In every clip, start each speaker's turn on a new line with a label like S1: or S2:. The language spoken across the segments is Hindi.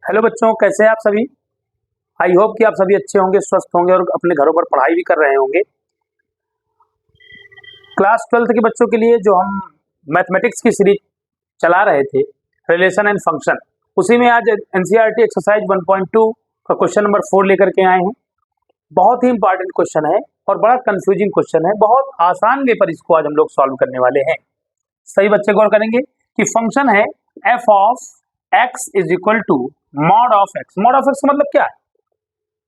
S1: हेलो बच्चों, कैसे हैं आप सभी। आई होप कि आप सभी अच्छे होंगे, स्वस्थ होंगे और अपने घरों पर पढ़ाई भी कर रहे होंगे। क्लास 12th के बच्चों के लिए जो हम मैथमेटिक्स की सीरीज चला रहे थे, रिलेशन एंड फंक्शन, उसी में आज एनसीईआरटी एक्सरसाइज 1.2 का क्वेश्चन नंबर 4 लेकर के आए हैं। बहुत ही इंपॉर्टेंट क्वेश्चन है और बड़ा कंफ्यूजिंग क्वेश्चन है। बहुत आसान वे पर इसको आज हम लोग सॉल्व करने वाले हैं। सही बच्चे गौर करेंगे कि फंक्शन है f of x is equal to mod of x. Mod of x का मतलब क्या है?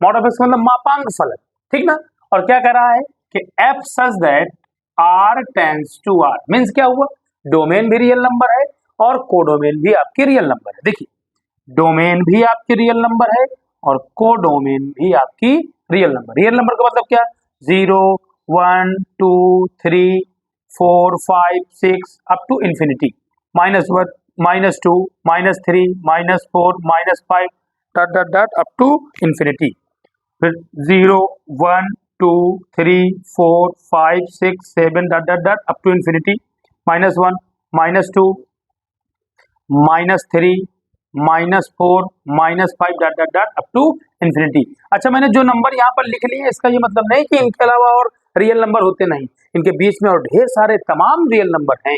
S1: मॉड ऑफ एक्स का मतलब मापांक फलन, ठीक ना। और क्या कह रहा है कि f such that R tends to R, means क्या हुआ, डोमेन भी रियल नंबर है और कोडोमेन भी आपकी रियल नंबर है। देखिए, डोमेन भी आपकी रियल नंबर है और कोडोमेन भी आपकी रियल नंबर। रियल नंबर का मतलब क्या? 0 1 2 3 4 5 6 up to infinity, -1 -2 -3 -4 -5 dot dot dot up to infinity. फिर 0 1 2 3 4 5 6 7 dot dot dot up to infinity, -1 -2 -3 -4 -5 dot dot dot up to infinity. अच्छा, मैंने जो नंबर यहाँ पर लिख लिए हैं, इसका ये मतलब नहीं कि इनके अलावा और रियल नंबर होते नहीं। इनके बीच में और ढेर सारे तमाम रियल नंबर हैं,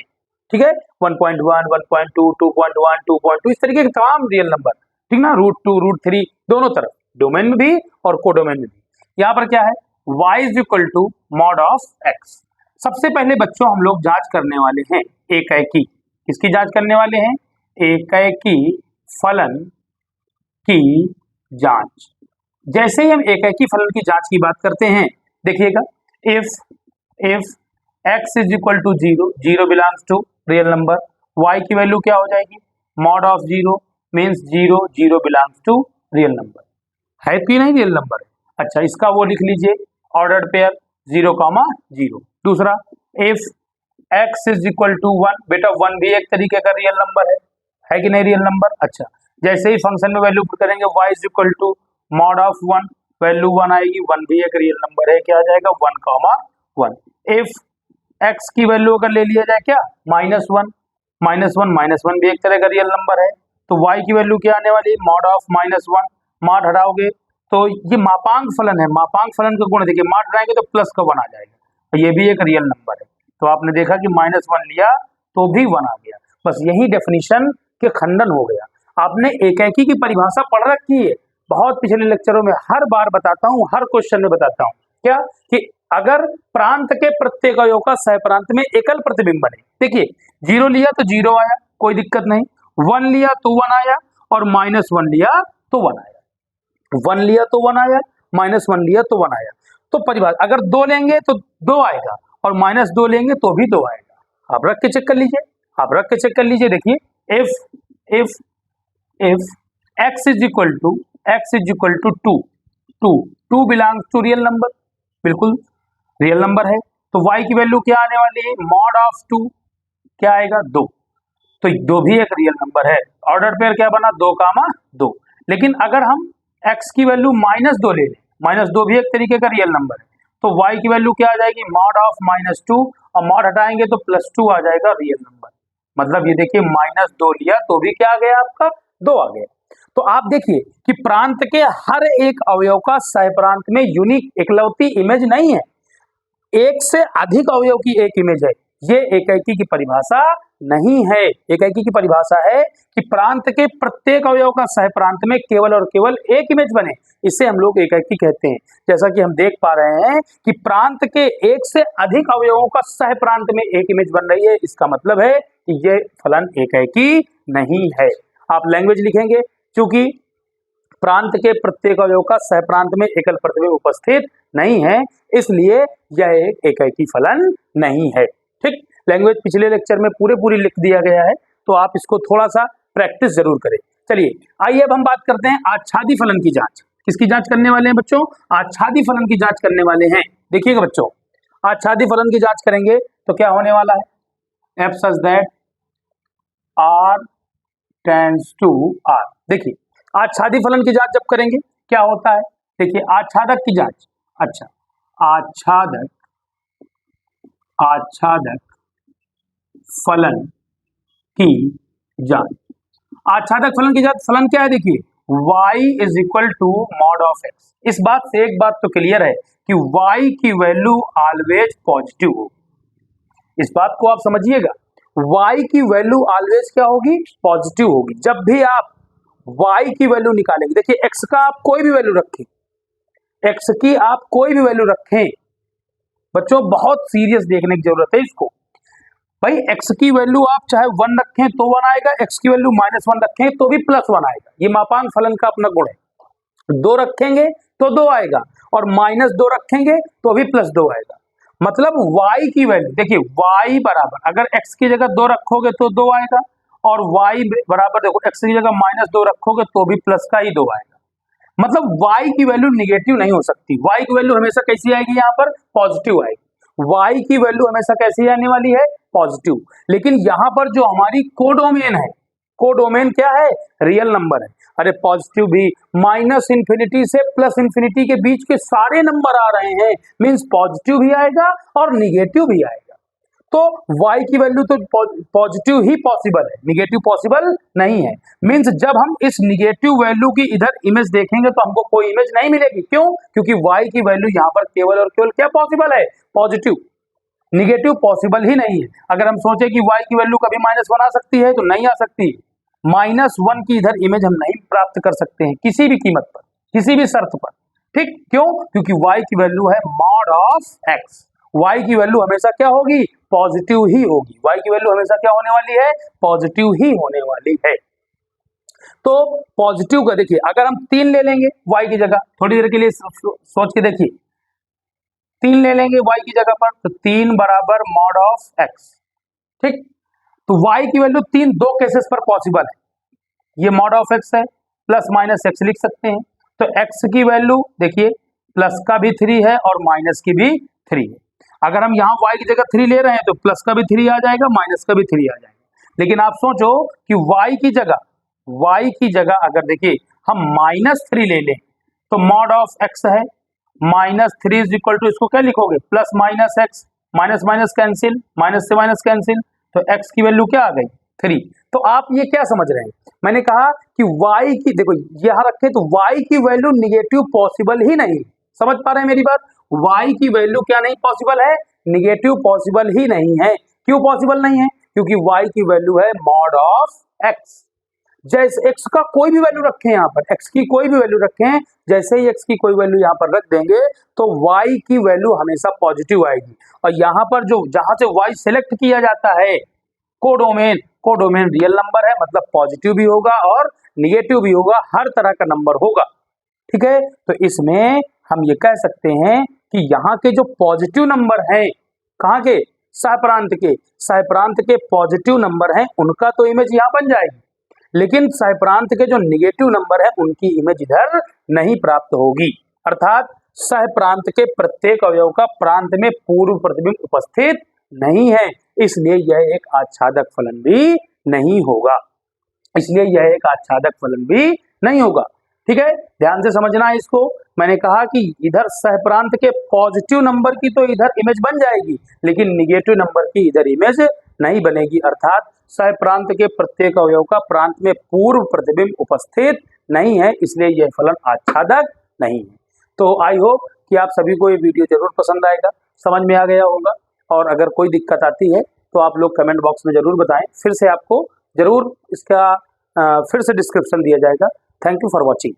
S1: ठीक है। 1.1 1.2 2.1 2.2 इस तरीके के तमाम रियल नंबर, ठीक ना। √2 √3 दोनों तरफ, डोमेन में भी और कोडोमेन में भी। यहाँ पर क्या है? y is equal to mod of x। सबसे पहले बच्चों हम लोग जांच करने वाले हैं एकाएकी। किसकी जांच करने वाले हैं? एकाएकी फलन की जांच। जैसे ही हम एकाएकी फलन की जांच की बात करते हैं, देखिएगा, if x is equal to 0, 0 belongs to real number, y की वैल्यू क्या हो जाएगी? Mod of 0 means 0 0 belongs to real number. है कि नहीं रियल नंबर? अच्छा, इसका वो लिख लीजिए, ऑर्डर्ड पेयर 0, 0। दूसरा, if x is equal to 1, बेटा 1 भी एक तरीके का रियल नंबर है कि नहीं रियल नंबर? अच्छा, जैसे ही फंक्शन में वैल्यू पुट करेंगे y is equal to mod of 1, value 1 आएगी, 1 भी एक रियल नंबर है, क्या आ जाएगा? 1, 1। इफ x की वैल्यू अगर ले लिया जाए क्या? -1, -1 भी एक तरह का रियल नंबर है, तो y की वैल्यू क्या आने वाली है? Mod of -1। मॉड हटाओगे तो ये मापांक फलन है, मापांक फलन का गुण देखिए, मॉड हटाएंगे तो प्लस का 1 आ जाएगा, तो ये भी एक रियल नंबर है। तो आपने देखा कि -1 लिया तो भी 1 आ गया। बस यही डेफिनेशन के खंडन हो गया। आपने एकाएकी की परिभाषा पढ़ रखी है, बहुत पिछले लेक्चरों में हर बार बताता हूँ, हर क्वेश्चन में बताता हूँ, क्या कि अगर प्रांत के प्रत्येक अवयव का सहप्रांत में एकल प्रतिबिंब बने, देखिए 0 लिया तो 0 आया, कोई दिक्कत नहीं, 1 लिया तो 1 आया और -1 लिया तो 1 आया, 1 लिया तो 1 आया, -1 लिया तो 1 आया। तो परिभाषा, अगर 2 लेंगे तो 2 आएगा और -2 लेंगे तो भी 2 आएगा। आप रख के चेक कर लीजिए, आप रख के चेक कर लीजिए। देखिए, if x is equal to 2 belongs to real number, बिल्कुल रियल नंबर है, तो y की वैल्यू क्या आने वाली है? मॉड ऑफ 2 क्या आएगा? 2। तो 2 भी एक रियल नंबर है। ऑर्डर पेयर क्या बना? 2, 2। लेकिन अगर हम x की वैल्यू -2 ले लें, -2 भी एक तरीके का रियल नंबर है, तो y की वैल्यू क्या आ जाएगी? मॉड ऑफ -2, और मॉड हटाएंगे तो +2 आ जाएगा रियल नंबर। मतलब ये देखिए, -2 लिया तो भी क्या आ गया आपका? 2 आ गया। तो आप देखिए कि प्रांत के हर एक अवयव का सहप्रांत में यूनिक एकलौती इमेज नहीं है, एक से अधिक अवयव की एक इमेज है। ये एकाएकी की परिभाषा नहीं है। एकाएकी की परिभाषा है कि प्रांत के प्रत्येक अवयव का सहप्रांत में केवल और केवल एक इमेज बने, इसे हम लोग एकाएकी कहते हैं। जैसा कि हम देख पा रहे हैं कि प्रांत के एक से अधिक अवयवों का सहप्रांत में एक इमेज बन रही है, इसका मतलब है कि ये फलन एकाएकी नहीं है। आप लैंग्वेज लिखेंगे, क्योंकि प्रांत के प्रत्येक अवयव का सहप्रांत में एकल प्रतिबिंब उपस्थित नहीं है, इसलिए यह एक एकाएकी फलन नहीं है। ठीक, लैंग्वेज पिछले लेक्चर में पूरी लिख दिया गया है, तो आप इसको थोड़ा सा प्रैक्टिस जरूर करें। चलिए, आइए अब हम बात करते हैं आच्छादी फलन की जांच। किसकी जांच करने वाले हैं बच्चों? आच्छादी फलन की जांच करने वाले हैं। देखिएगा बच्चों, आच्छादी फलन की जांच करेंगे तो क्या होने वाला है? F such that R tends to R. देखिए, आच्छादी फलन की जांच जब करेंगे क्या होता है? देखिए, आच्छादक की जांच। अच्छा, आच्छादक फलन की जांच। आच्छादक फलन की जांच, फलन क्या है? देखिए, y is equal to mod of x। इस बात से एक बात तो क्लियर है कि y की वैल्यू ऑलवेज पॉजिटिव होगी। इस बात को आप समझिएगा, y की वैल्यू ऑलवेज क्या होगी? पॉजिटिव होगी। जब भी आप y की वैल्यू निकालेंगे, देखिए x का आप कोई भी वैल्यू रखें, x की आप कोई भी वैल्यू रखें, बच्चों बहुत सीरियस देखने की जरूरत है इसको। भाई x की वैल्यू आप चाहे 1 रखें तो 1 आएगा, x की वैल्यू -1 रखें तो भी +1 आएगा। ये मापांक फलन का अपना गुण है। 2 रखेंगे तो 2 आएगा और -2 रखेंगे तो भी +2 आएगा। मतलब y की वैल्यू देखिए, y बराबर अगर x की जगह 2 रखोगे तो 2 आएगा और y बराबर देखो x की जगह -2 रखोगे तो भी प्लस का ही 2 आएगा। मतलब y की वैल्यू निगेटिव नहीं हो सकती। y की वैल्यू हमेशा कैसी आएगी? यहाँ पर पॉजिटिव आएगी। y की वैल्यू हमेशा कैसी आने वाली है? पॉजिटिव। लेकिन यहाँ पर जो हमारी कोडोमेन है, कोडोमेन क्या है? रियल नंबर है। अरे पॉजिटिव भी, -इंफिनिटी से +इंफिनिटी के बीच के सारे नंबर आ रहे हैं, मींस पॉजिटिव भी आएगा और निगेटिव भी आएगा। तो y की वैल्यू तो पॉजिटिव ही पॉसिबल है, निगेटिव पॉसिबल नहीं है। मींस जब हम इस निगेटिव वैल्यू की इधर इमेज देखेंगे तो हमको कोई इमेज नहीं मिलेगी। क्यों? क्योंकि y की वैल्यू यहाँ पर केवल और केवल क्या पॉसिबल है? पॉजिटिव। निगेटिव पॉसिबल ही नहीं है। अगर हम सोचे कि y की वैल्यू कभी -1 आ सकती है तो नहीं आ सकती। -1 की इधर इमेज हम नहीं प्राप्त कर सकते हैं किसी भी कीमत पर, किसी भी शर्त पर। ठीक? क्यों? क्योंकि y की वैल्यू है मॉड ऑफ x। y की वैल्यू हमेशा क्या होगी? पॉजिटिव ही होगी। y की वैल्यू हमेशा क्या होने वाली है? पॉजिटिव ही होने वाली है। तो पॉजिटिव का देखिए, अगर हम 3 ले लेंगे y की जगह, थोड़ी देर के लिए सोच के देखिए, 3 ले लेंगे y की जगह पर तो 3 बराबर मॉड ऑफ x। ठीक? तो y की वैल्यू 3 दो केसेस पर पॉसिबल है। ये मॉड ऑफ x है, प्लस माइनस x लिख सकते हैं। तो x की वैल्यू देखिए, प्लस का भी 3 है और माइनस की भी 3 है। अगर हम यहाँ y की जगह 3 ले रहे हैं तो प्लस का भी 3 आ जाएगा, माइनस का भी 3 आ जाएगा। लेकिन आप सोचो कि y की जगह अगर देखिए हम -3 ले लें तो मॉड ऑफ x है, -3 इज इक्वल टू, इसको क्या लिखोगे? Plus minus x, minus minus cancel, minus से माइनस कैंसिल, तो x की वैल्यू क्या आ गई? 3। तो आप ये क्या समझ रहे हैं? मैंने कहा कि y की, देखो यहां रखे तो y की वैल्यू निगेटिव पॉसिबल ही नहीं। समझ पा रहे हैं मेरी बात? y की वैल्यू क्या नहीं पॉसिबल है? निगेटिव पॉसिबल ही नहीं है। क्यों पॉसिबल नहीं है? क्योंकि y की वैल्यू है मॉड ऑफ x। जैसे x का कोई भी वैल्यू रखें, यहाँ पर x की कोई भी वैल्यू रखें, जैसे ही x की कोई वैल्यू यहाँ पर रख देंगे तो y की वैल्यू हमेशा पॉजिटिव आएगी। और यहाँ पर जो जहां से y सिलेक्ट किया जाता है, कोडोमेन रियल नंबर है, मतलब पॉजिटिव भी होगा और निगेटिव भी होगा, हर तरह का नंबर होगा। ठीक है? तो इसमें हम ये कह सकते हैं कि यहाँ के जो पॉजिटिव नंबर हैं, कहाँ के? सहप्रांत के पॉजिटिव नंबर हैं, उनका तो इमेज यहाँ बन जाएगी, लेकिन सहप्रांत के जो निगेटिव नंबर है उनकी इमेज इधर नहीं प्राप्त होगी। अर्थात सहप्रांत के प्रत्येक अवयव का प्रांत में पूर्व प्रतिबिंब उपस्थित नहीं है, इसलिए यह एक आच्छादक फलन भी नहीं होगा। ठीक है? ध्यान से समझना है इसको। मैंने कहा कि इधर सहप्रांत के पॉजिटिव नंबर की तो इधर इमेज बन जाएगी, लेकिन निगेटिव नंबर की इधर इमेज नहीं बनेगी। अर्थात सहप्रांत के प्रत्येक अवयव का प्रांत में पूर्व प्रतिबिंब उपस्थित नहीं है, इसलिए यह फलन आच्छादक नहीं है। तो आई होप कि आप सभी को ये वीडियो जरूर पसंद आएगा, समझ में आ गया होगा। और अगर कोई दिक्कत आती है तो आप लोग कमेंट बॉक्स में जरूर बताएं, फिर से आपको जरूर इसका फिर से डिस्क्रिप्शन दिया जाएगा। Thank you for watching.